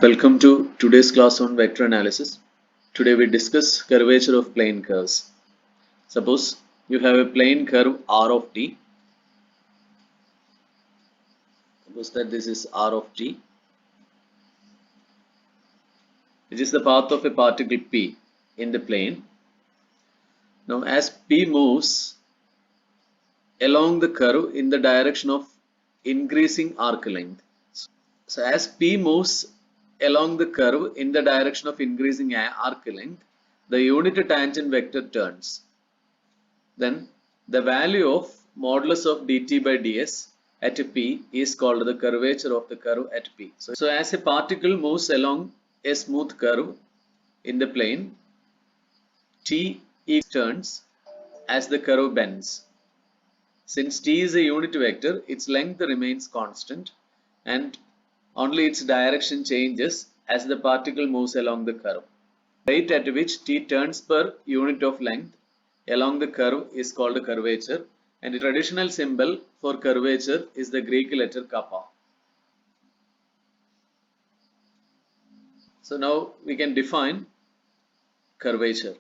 Welcome to today's class on vector analysis. Today we discuss curvature of plane curves. Suppose you have a plane curve r of t. Suppose that this is r of t, which is the path of a particle p in the plane. Now as p moves along the curve in the direction of increasing arc length. So as p moves along the curve in the direction of increasing arc length, the unit tangent vector turns. Then the value of modulus of dt by ds at p is called the curvature of the curve at p. So as a particle moves along a smooth curve in the plane, t turns as the curve bends. Since t is a unit vector, its length remains constant and only its direction changes as the particle moves along the curve. The rate at which t turns per unit of length along the curve is called curvature, and the traditional symbol for curvature is the Greek letter kappa. So now we can define curvature.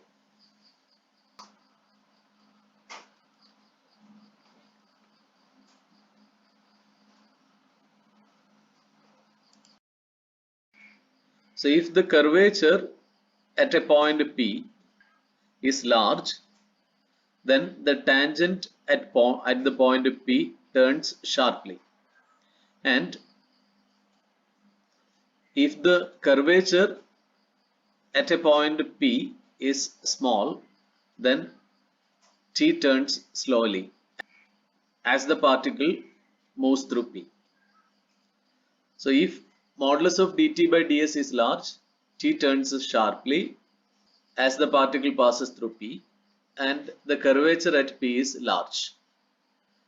So if the curvature at a point P is large, then the tangent at the point P turns sharply. And if the curvature at a point P is small, then t turns slowly as the particle moves through P. So if modulus of dt by ds is large, t turns sharply as the particle passes through P, and the curvature at P is large.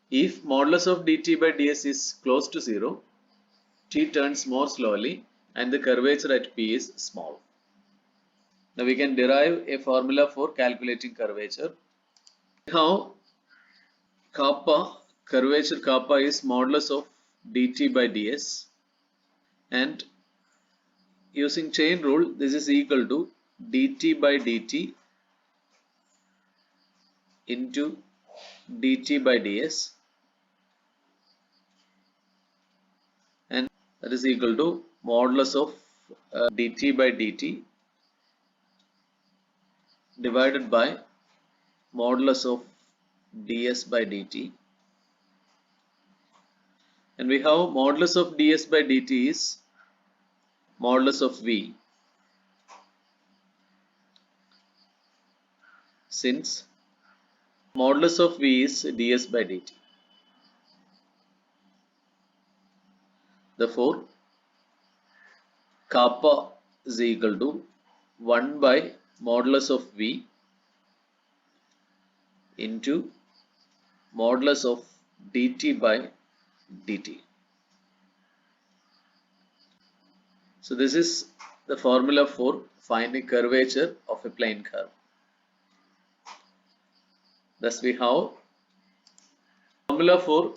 If modulus of dt by ds is close to 0, t turns more slowly and the curvature at P is small. Now we can derive a formula for calculating curvature. Now curvature kappa is modulus of dt by ds, and using chain rule, this is equal to dt by dt into dt by ds, and that is equal to modulus of dt by dt divided by modulus of ds by dt, and we have modulus of ds by dt is modulus of v, since modulus of v is ds by dt. Therefore kappa is equal to 1 by modulus of v into modulus of dt by dt. So this is the formula for finding curvature of a plane curve. Thus we have formula for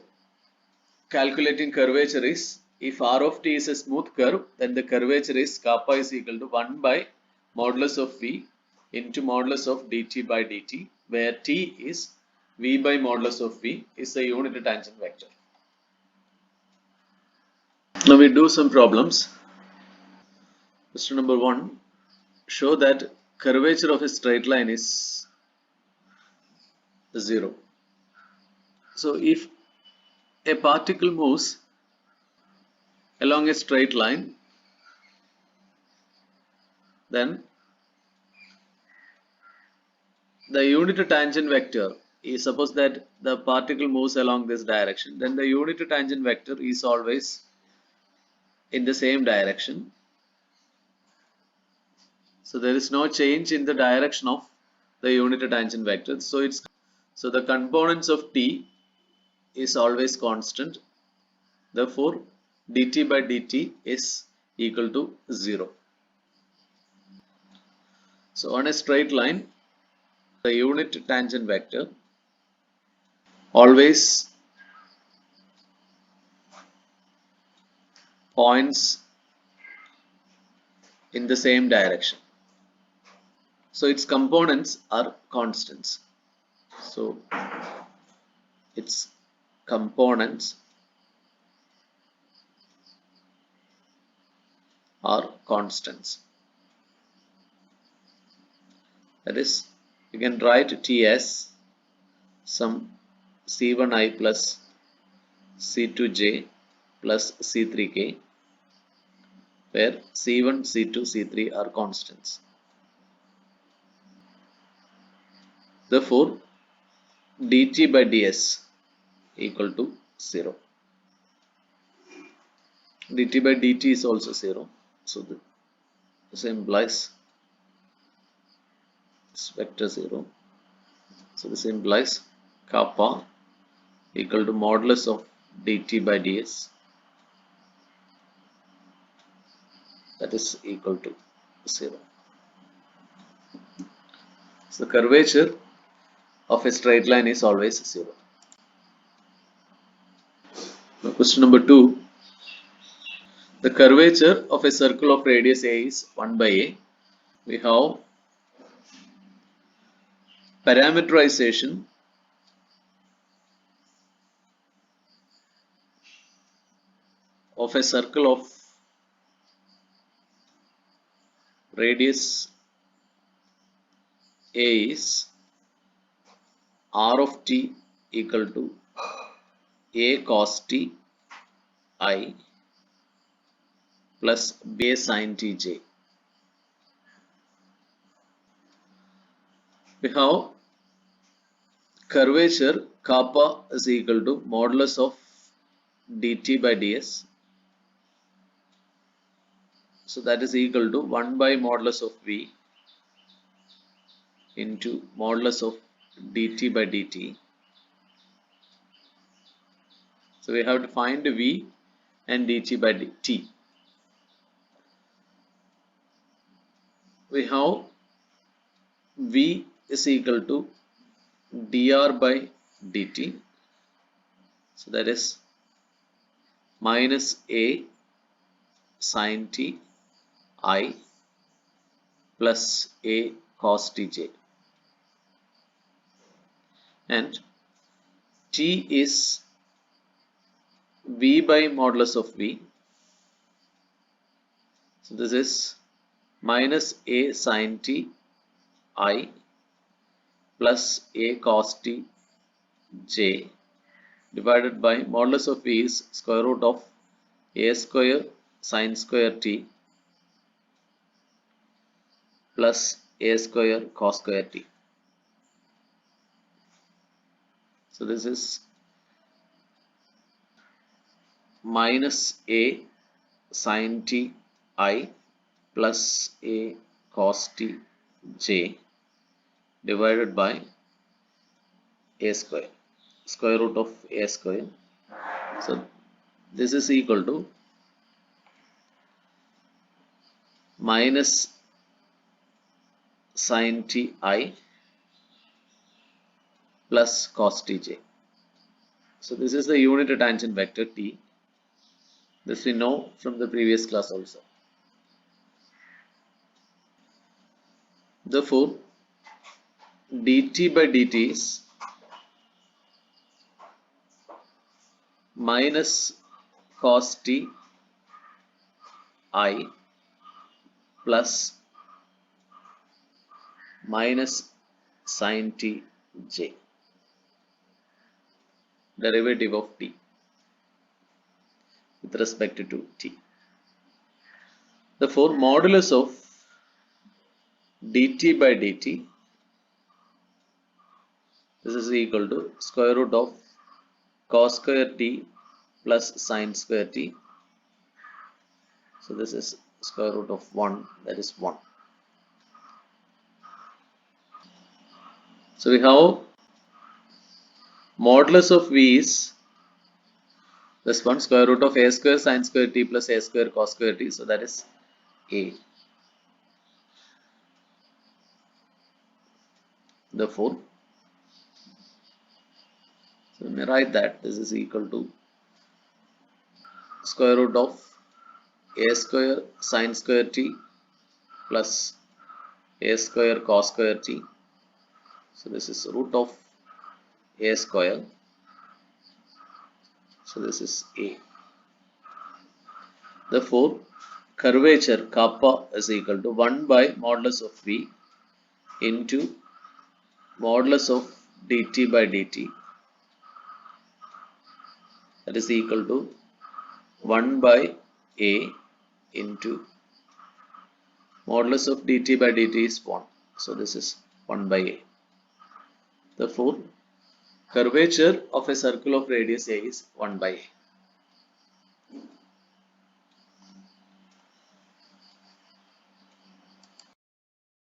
calculating curvature is, if r of t is a smooth curve, then the curvature is kappa is equal to 1 by modulus of v into modulus of dt by dt, where t is v by modulus of v is a unit tangent vector. Now we do some problems. Question number 1, show that curvature of a straight line is 0. So if a particle moves along a straight line, then the unit tangent vector is, suppose that the particle moves along this direction, then the unit tangent vector is always in the same direction. So there is no change in the direction of the unit tangent vector. So the components of t is always constant. Therefore dt by dt is equal to 0. So on a straight line, the unit tangent vector always points in the same direction. So its components are constants. So its components are constants. That is, you can write T as some C1i plus C2j plus C3k, where C1, C2, C3 are constants. Therefore, dt by ds equal to 0. dt by dt is also 0. So this implies this vector 0. So this implies kappa equal to modulus of dt by ds, that is equal to 0. So the curvature of a straight line is always 0. Now question number 2. The curvature of a circle of radius a is 1 by a. We have parameterization of a circle of radius a is r of t equal to a cos t I plus b sin t j. We have curvature kappa is equal to modulus of dt by ds. So that is equal to 1 by modulus of v into modulus of dt by dt. So we have to find v and dt by dt. We have v is equal to dr by dt. So that is minus a sin t I plus a cos tj, and t is v by modulus of v. So this is minus a sin t I plus a cos t j divided by modulus of v is square root of a square sin square t plus a square cos square t. So this is minus a sin t I plus a cos t j divided by a square root of a square. So this is equal to minus sin t I plus cos tj. So this is the unit tangent vector t. This we know from the previous class also. Therefore, dt by dt is minus cos t I plus minus sin t j, derivative of t with respect to t. Therefore, modulus of dt by dt, this is equal to square root of cos square t plus sin square t. So this is square root of 1, that is 1. So we have modulus of v is this one, square root of a square sin square t plus a square cos square t. So that is a. Therefore, so we may write that this is equal to square root of a square sin square t plus a square cos square t. So this is root of a square. So this is a. Therefore, curvature kappa is equal to 1 by modulus of v into modulus of dt by dt, that is equal to 1 by a into modulus of dt by dt is 1. So this is 1 by a. Therefore, curvature of a circle of radius a is 1 by a.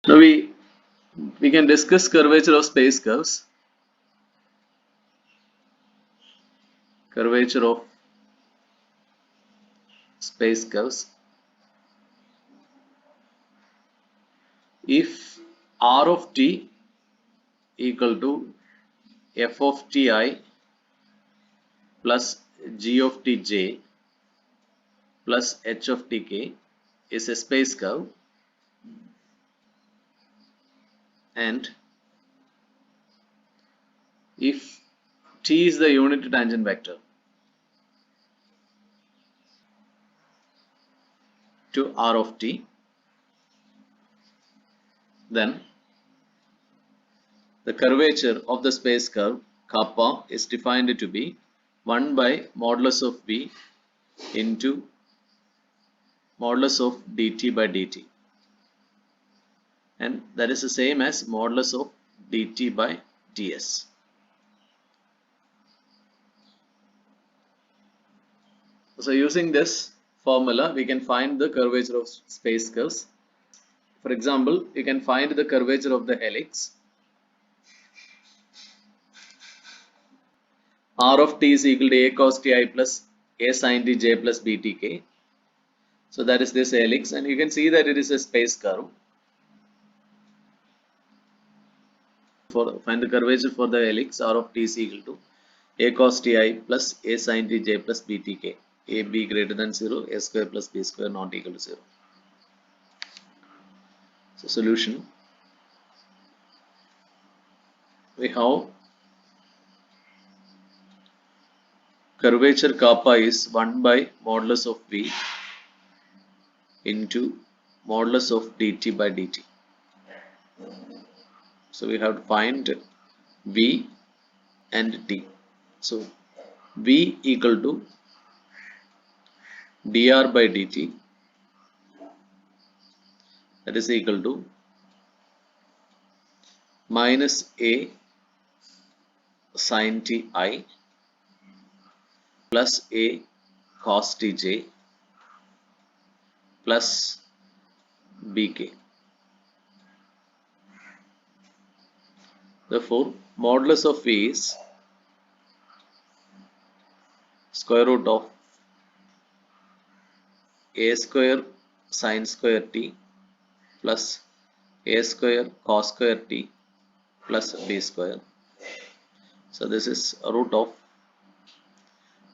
Now we can discuss curvature of space curves. Curvature of space curves. If r of t equal to f of ti plus g of tj plus h of tk is a space curve, and if t is the unit tangent vector to r of t, then the curvature of the space curve kappa is defined to be 1 by modulus of v into modulus of dt by dt, and that is the same as modulus of dt by ds. So using this formula we can find the curvature of space curves. For example, you can find the curvature of the helix. R of t is equal to a cos ti plus a sin t j plus btk. So that is this helix, and you can see that it is a space curve. Find the curvature for the helix, R of t is equal to a cos ti plus a sin t j plus btk. A b greater than 0, a square plus b square not equal to 0. So solution, we have curvature kappa is 1 by modulus of v into modulus of dt by dt. So we have to find v and t. So v equal to dr by dt, that is equal to minus a sin ti plus a cos tj plus bk. Therefore, modulus of v is square root of a square sin square t plus a square cos square t plus b square. So this is root of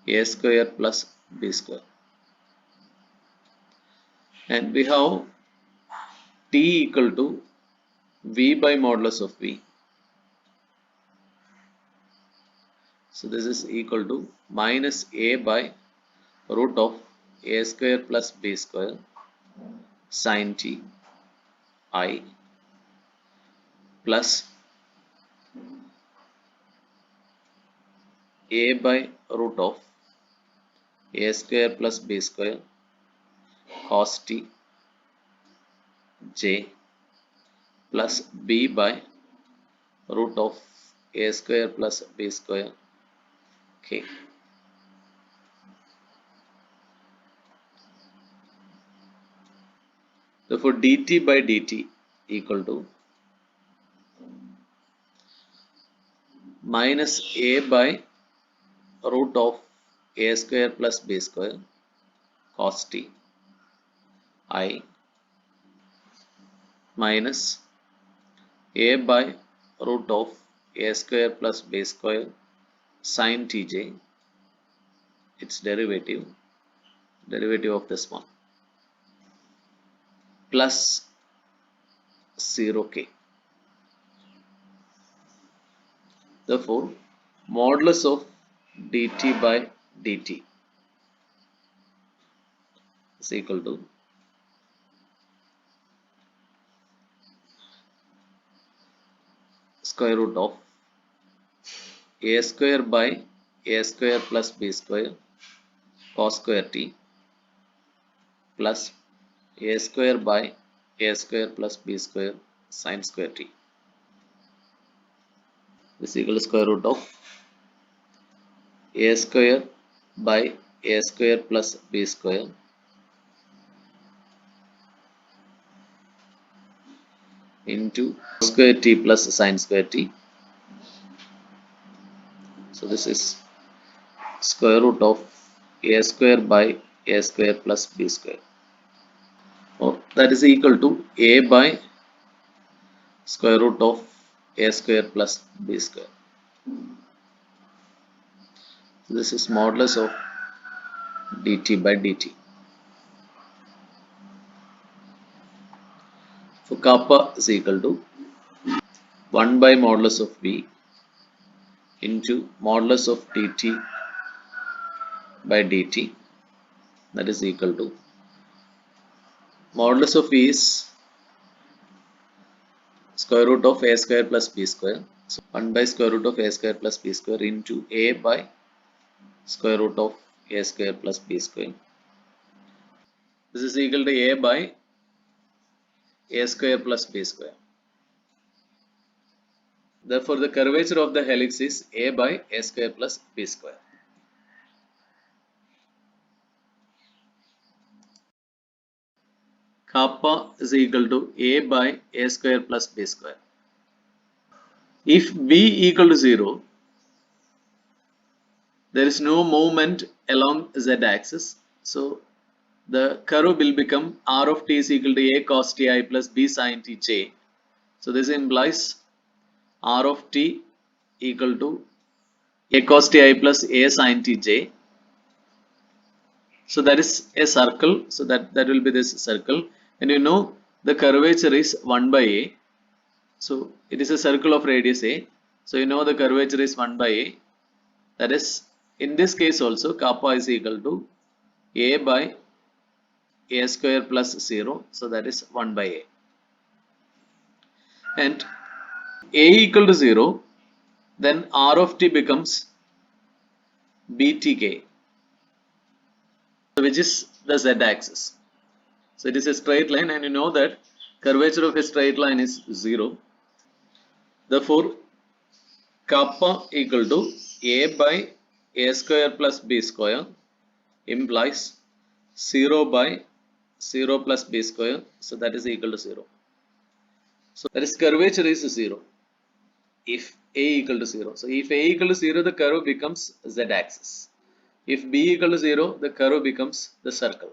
a square plus b square, and we have t equal to v by modulus of v. So this is equal to minus a by root of a square plus b square sin t I plus a by root of a square plus b square cos t j plus b by root of a square plus b square k. Therefore, dt by dt equal to minus a by root of a square plus b square cos t I minus a by root of a square plus b square sin tj, its derivative of this one, plus 0k. Therefore, modulus of dt by dt is equal to square root of a square by a square plus b square cos square t plus a square by a square plus b square sin square t is equal to square root of a square by a square plus b square into square t plus sin square t. So this is square root of a square by a square plus b square. Oh, that is equal to a by square root of a square plus b square. So this is modulus of dt by dt. For kappa is equal to 1 by modulus of v into modulus of dt by dt, that is equal to modulus of v is square root of a square plus b square. So 1 by square root of a square plus b square into a by square root of a square plus b square. This is equal to a by a square plus b square. Therefore, the curvature of the helix is a by a square plus b square. Kappa is equal to a by a square plus b square. If b equal to 0, there is no movement along z axis. So the curve will become r of t is equal to a cos ti plus b sin t j. So this implies r of t equal to a cos ti plus a sin t j. So that is a circle. So that will be this circle. And you know the curvature is 1 by a. So it is a circle of radius a. So you know the curvature is 1 by a. That is, in this case also kappa is equal to a by a square plus 0. So that is 1 by a. And a equal to 0, then r of t becomes btk, which is the z axis. So it is a straight line, and you know that curvature of a straight line is 0. Therefore, kappa equal to a by a square plus b square implies 0 by 0 plus b square. So that is equal to 0. So that is curvature is 0 if a equal to 0. So if a equal to 0, the curve becomes z axis. If b equal to 0, the curve becomes the circle.